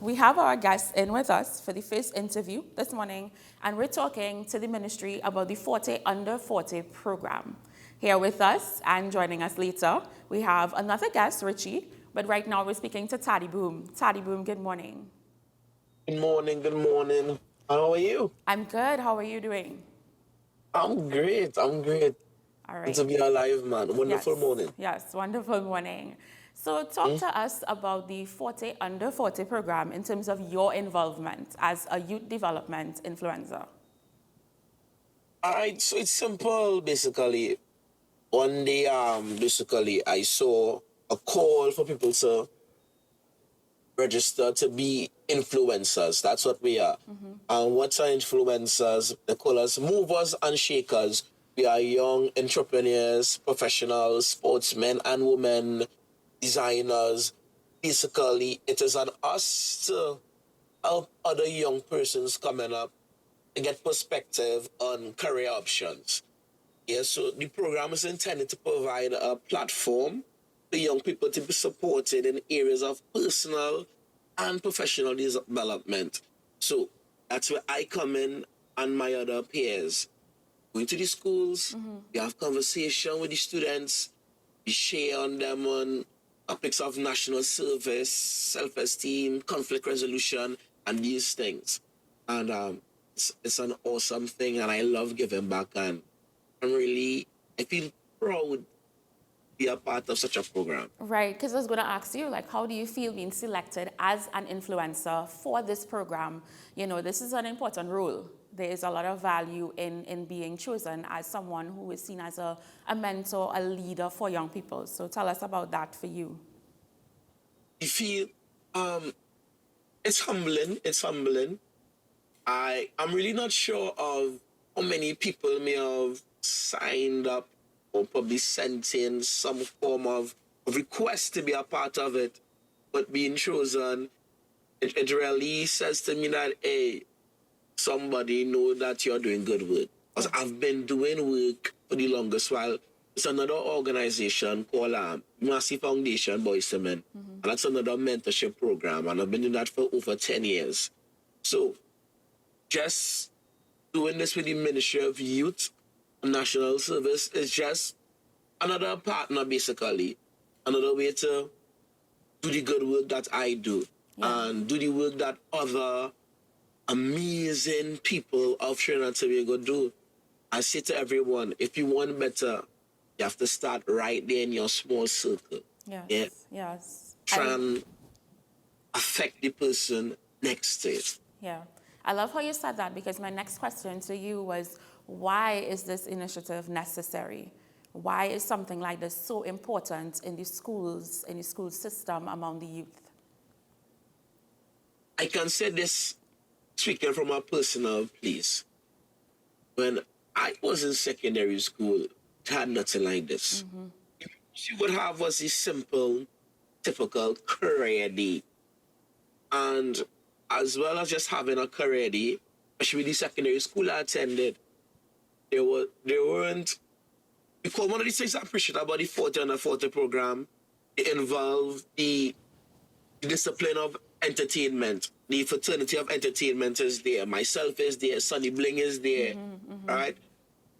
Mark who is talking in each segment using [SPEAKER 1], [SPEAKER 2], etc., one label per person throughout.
[SPEAKER 1] We have our guests in with us for the first interview this morning, and we're talking to the ministry about the 40 Under 40 program. Here with us and joining us later, we have another guest, Richie, but right now we're speaking to Thaddy Boom. Thaddy Boom, good morning.
[SPEAKER 2] Good morning, good morning. How are you?
[SPEAKER 1] I'm good. How are you doing?
[SPEAKER 2] I'm great.
[SPEAKER 1] All
[SPEAKER 2] Good to
[SPEAKER 1] right.
[SPEAKER 2] be alive, man. Wonderful
[SPEAKER 1] Yes,
[SPEAKER 2] morning.
[SPEAKER 1] yes, wonderful morning. So, talk
[SPEAKER 2] Hmm?
[SPEAKER 1] to us about the 40 Under 40 program in terms of your involvement as a youth development influencer.
[SPEAKER 2] All right, so it's simple, basically. One day, basically, I saw a call for people to register to be influencers. That's what we are. And what's our influencers? They call us movers and shakers. We are young entrepreneurs, professionals, sportsmen and women, designers. Basically, it is on us to help other young persons coming up to get perspective on career options. Yeah, so the program is intended to provide a platform for young people to be supported in areas of personal and professional development. So that's where I come in and my other peers. Going to the schools, we have conversation with the students, we share on them on topics of national service, self-esteem, conflict resolution, and these things. And it's an awesome thing, and I love giving back. And I feel proud to be a part of such a program.
[SPEAKER 1] Right, because I was going to ask you, like, how do you feel being selected as an influencer for this program? You know, this is an important role. There is a lot of value in being chosen as someone who is seen as a mentor, a leader for young people. So tell us about that for you.
[SPEAKER 2] I feel um, it's humbling. It's humbling. I'm really not sure of how many people may have signed up or probably sent in some form of request to be a part of it, but being chosen, it really says to me that, hey, somebody know that you're doing good work. Because
[SPEAKER 1] Yes.
[SPEAKER 2] I've been doing work for the longest while. It's another organization called Massey Foundation Boys to Men. And that's another mentorship program. And I've been doing that for over 10 years. So just doing this with the Ministry of Youth and National Service is just another partner, basically. Another way to do the good work that I do
[SPEAKER 1] Yeah.
[SPEAKER 2] and do the work that other amazing people of Trinidad and Tobago do. I say to everyone, if you want better, you have to start right there in your small circle. Yeah.
[SPEAKER 1] Yes. Yes.
[SPEAKER 2] Try and affect the person next to it.
[SPEAKER 1] Yeah. I love how you said that because my next question to you was, why is this initiative necessary? Why is something like this so important in the school system among the youth?
[SPEAKER 2] I can say this speaking from a personal place. When I was in secondary school, it had nothing like this. You would have was a simple, typical career day. And as well as just having a career day, especially the secondary school I attended, there weren't, because one of the things I appreciate about the 40 under 40 program, it involved the discipline of entertainment. The fraternity of entertainment is there. Myself is there. Sonny Bling is there. Right?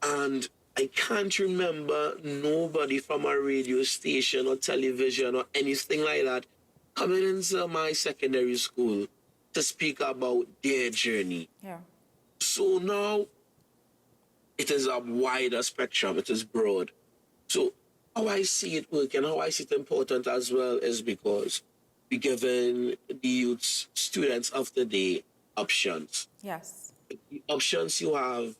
[SPEAKER 2] And I can't remember nobody from a radio station or television or anything like that coming into my secondary school to speak about their journey.
[SPEAKER 1] Yeah.
[SPEAKER 2] So now it is a wider spectrum, it is broad. So how I see it work and how I see it important as well is because we're giving the youth students of the day options.
[SPEAKER 1] Yes.
[SPEAKER 2] The options you have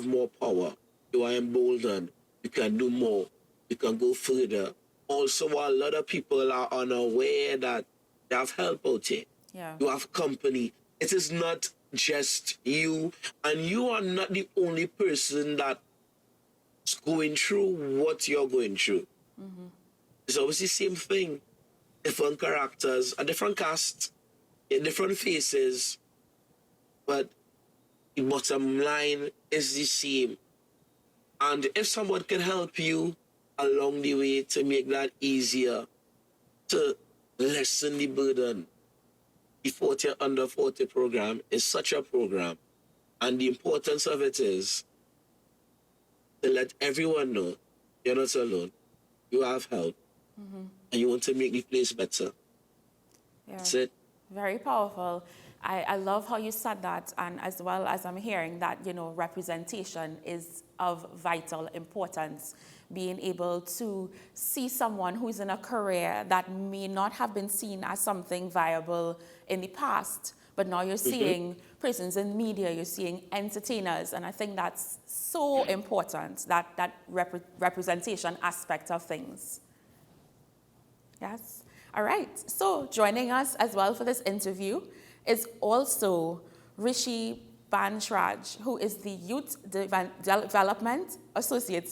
[SPEAKER 2] more power. You are emboldened. You can do more. You can go further. Also, a lot of people are unaware that they have help out here.
[SPEAKER 1] Yeah.
[SPEAKER 2] You have company. It is not just you, and you are not the only person that's going through what you're going through. It's always the same thing. Different characters, a different cast, different faces, but the bottom line is the same. And if someone can help you along the way to make that easier, to lessen the burden, The 40 under 40 program is such a program. And the importance of it is to let everyone know you're not alone. You have help. And you want to make the place better.
[SPEAKER 1] Yeah.
[SPEAKER 2] That's it.
[SPEAKER 1] Very powerful. I love how you said that, and as well as I'm hearing that, representation is of vital importance. Being able to see someone who's in a career that may not have been seen as something viable in the past, but now you're seeing persons in media, you're seeing entertainers, and I think that's so important, that representation aspect of things. Yes. All right. So joining us as well for this interview is also Richie Bansraj, who is the Youth Development Associate,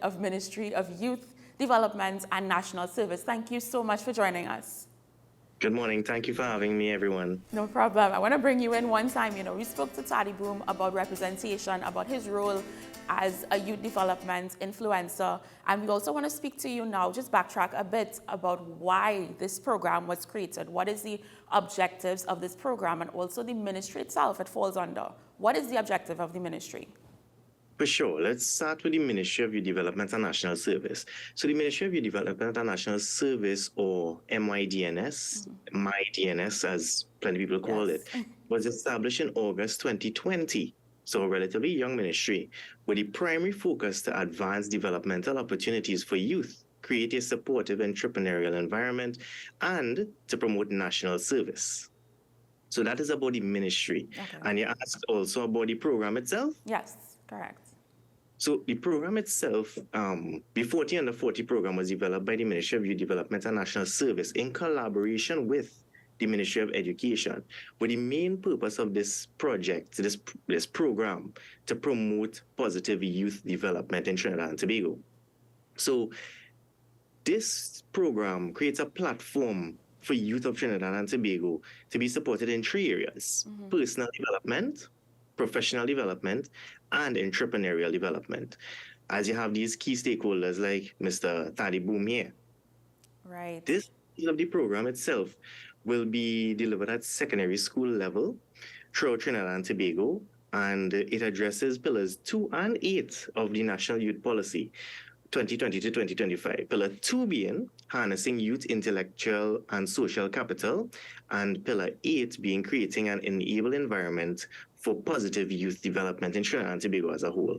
[SPEAKER 1] of Ministry of Youth Development and National Service. Thank you so much for joining us.
[SPEAKER 3] Good morning. Thank you for having me, everyone.
[SPEAKER 1] No problem. I want to bring you in one time. We spoke to Thaddy Boom about representation, about his role as a youth development influencer. And we also want to speak to you now, just backtrack a bit about why this program was created. What is the objectives of this program, and also the ministry itself it falls under? What is the objective of the ministry?
[SPEAKER 3] For sure. Let's start with the Ministry of Youth Development and National Service. So the Ministry of Youth Development and National Service, or MYDNS, MyDNS as plenty of people call it, was established in August 2020. So a relatively young ministry with the primary focus to advance developmental opportunities for youth, create a supportive entrepreneurial environment, and to promote national service. So that is about the ministry. Okay. And you asked also about the program itself?
[SPEAKER 1] Yes, correct.
[SPEAKER 3] So the program itself, the 40 under 40 program was developed by the Ministry of Youth Development and National Service in collaboration with the Ministry of Education, with the main purpose of this project, this program, to promote positive youth development in Trinidad and Tobago. So this program creates a platform for youth of Trinidad and Tobago to be supported in 3 areas: personal development, professional development, and entrepreneurial development, as you have these key stakeholders like Mr. Thaddy Boom here.
[SPEAKER 1] Right.
[SPEAKER 3] This of the program itself will be delivered at secondary school level throughout Trinidad and Tobago, and it addresses pillars 2 and 8 of the National Youth Policy 2020 to 2025. Pillar 2 being harnessing youth intellectual and social capital, and Pillar 8 being creating an enabled environment for positive youth development in Trinidad and Tobago as a whole.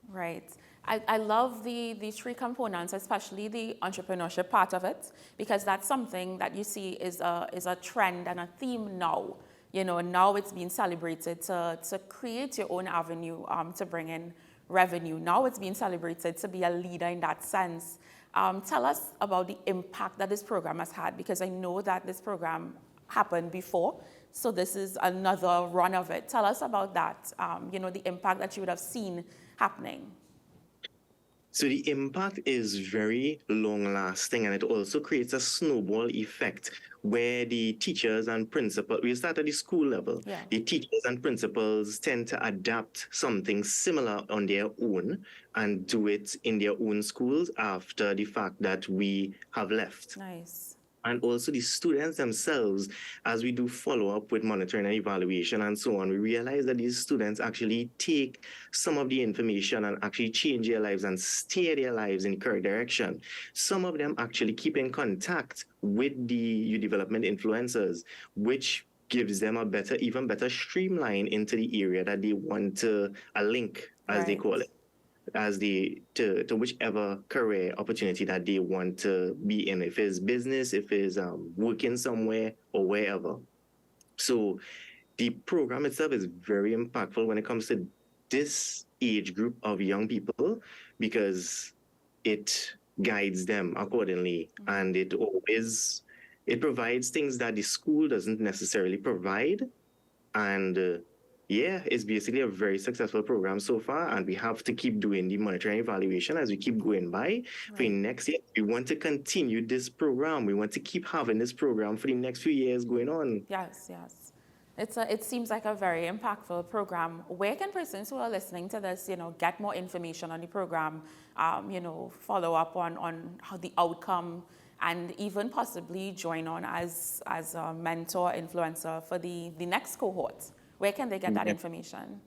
[SPEAKER 1] Right. I love the 3 components, especially the entrepreneurship part of it, because that's something that you see is a trend and a theme now. Now it's being celebrated to create your own avenue to bring in revenue. Now it's being celebrated to be a leader in that sense. Tell us about the impact that this program has had, because I know that this program happened before, so this is another run of it. Tell us about that, the impact that you would have seen happening.
[SPEAKER 3] So the impact is very long-lasting, and it also creates a snowball effect where the teachers and principals, we start at the school level, the teachers and principals tend to adapt something similar on their own and do it in their own schools after the fact that we have left.
[SPEAKER 1] Nice.
[SPEAKER 3] And also the students themselves, as we do follow up with monitoring and evaluation and so on, we realize that these students actually take some of the information and actually change their lives and steer their lives in the correct direction. Some of them actually keep in contact with the youth development influencers, which gives them a even better streamline into the area that they want to, a link, as they call it, to whichever career opportunity that they want to be in, if it's business, if it's working somewhere or wherever. So the program itself is very impactful when it comes to this age group of young people, because it guides them accordingly, and it provides things that the school doesn't necessarily provide. And it's basically a very successful program so far, and we have to keep doing the monitoring evaluation as we keep going by. Right. For next year, we want to continue this program. We want to keep having this program for the next few years going on.
[SPEAKER 1] Yes. It seems like a very impactful program. Where can persons who are listening to this, get more information on the program, follow up on how the outcome and even possibly join on as a mentor, influencer for the next cohort? Where can they get that information?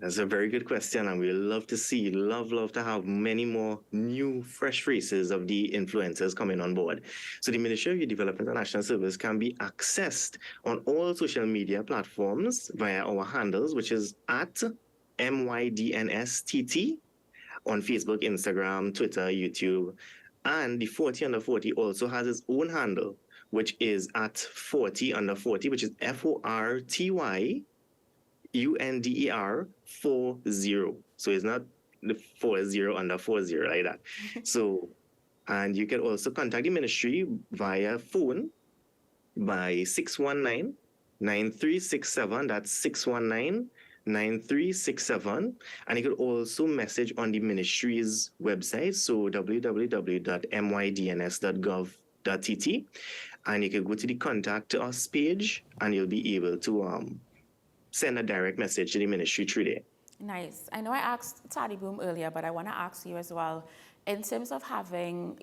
[SPEAKER 3] That's a very good question, and we love to see, love to have many more new, fresh faces of the influencers coming on board. So the Ministry of Youth Development and National Service can be accessed on all social media platforms via our handles, which is at MYDNSTT on Facebook, Instagram, Twitter, YouTube. And the 40 Under 40 also has its own handle, which is at 40 Under 40, which is FORTY UNDER 40. So it's not the 40 under 40 like that. So, and you can also contact the ministry via phone by 619-9367. That's 619-9367. And you could also message on the ministry's website, so www.mydns.gov.tt. And you can go to the contact us page and you'll be able to send a direct message to the ministry through there.
[SPEAKER 1] Nice. I know I asked Thaddy Boom earlier, but I want to ask you as well. In terms of having,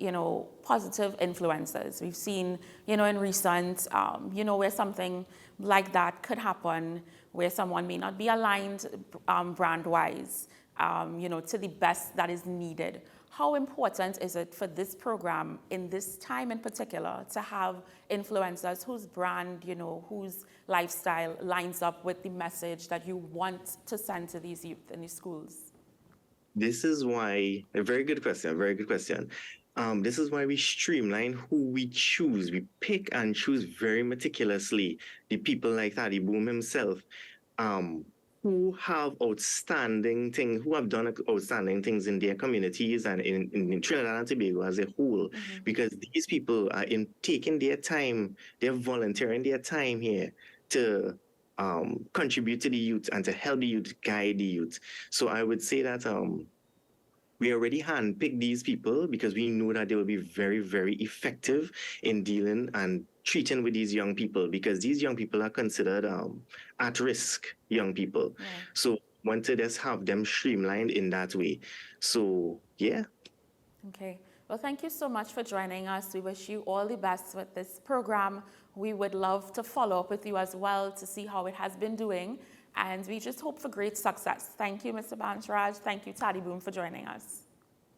[SPEAKER 1] positive influences, we've seen, in recent, where something like that could happen, where someone may not be aligned brand-wise, to the best that is needed. How important is it for this program in this time in particular to have influencers whose brand, whose lifestyle lines up with the message that you want to send to these youth in these schools?
[SPEAKER 3] This is why, a very good question. This is why we streamline who we choose. We pick and choose very meticulously the people like Thaddy Boom himself, who have who have done outstanding things in their communities and in Trinidad and Tobago as a whole, because these people are taking their time, they're volunteering their time here to contribute to the youth and to help the youth, guide the youth. So I would say that we already handpicked these people because we know that they will be very, very effective in dealing and treating with these young people, because these young people are considered at-risk young people. Yeah. So want to just have them streamlined in that way. So, yeah.
[SPEAKER 1] Okay. Well, thank you so much for joining us. We wish you all the best with this program. We would love to follow up with you as well to see how it has been doing. And we just hope for great success. Thank you, Mr. Bansraj. Thank you, Thaddy Boom, for joining us.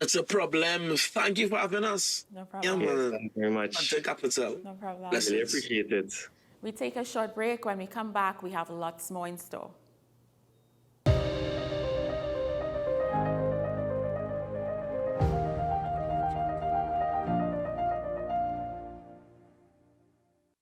[SPEAKER 2] It's a problem. Thank you for having us.
[SPEAKER 1] No problem.
[SPEAKER 3] Yeah, thank you very much.
[SPEAKER 2] No
[SPEAKER 1] problem.
[SPEAKER 3] I really appreciate it.
[SPEAKER 1] We take a short break. When we come back, we have lots more in store.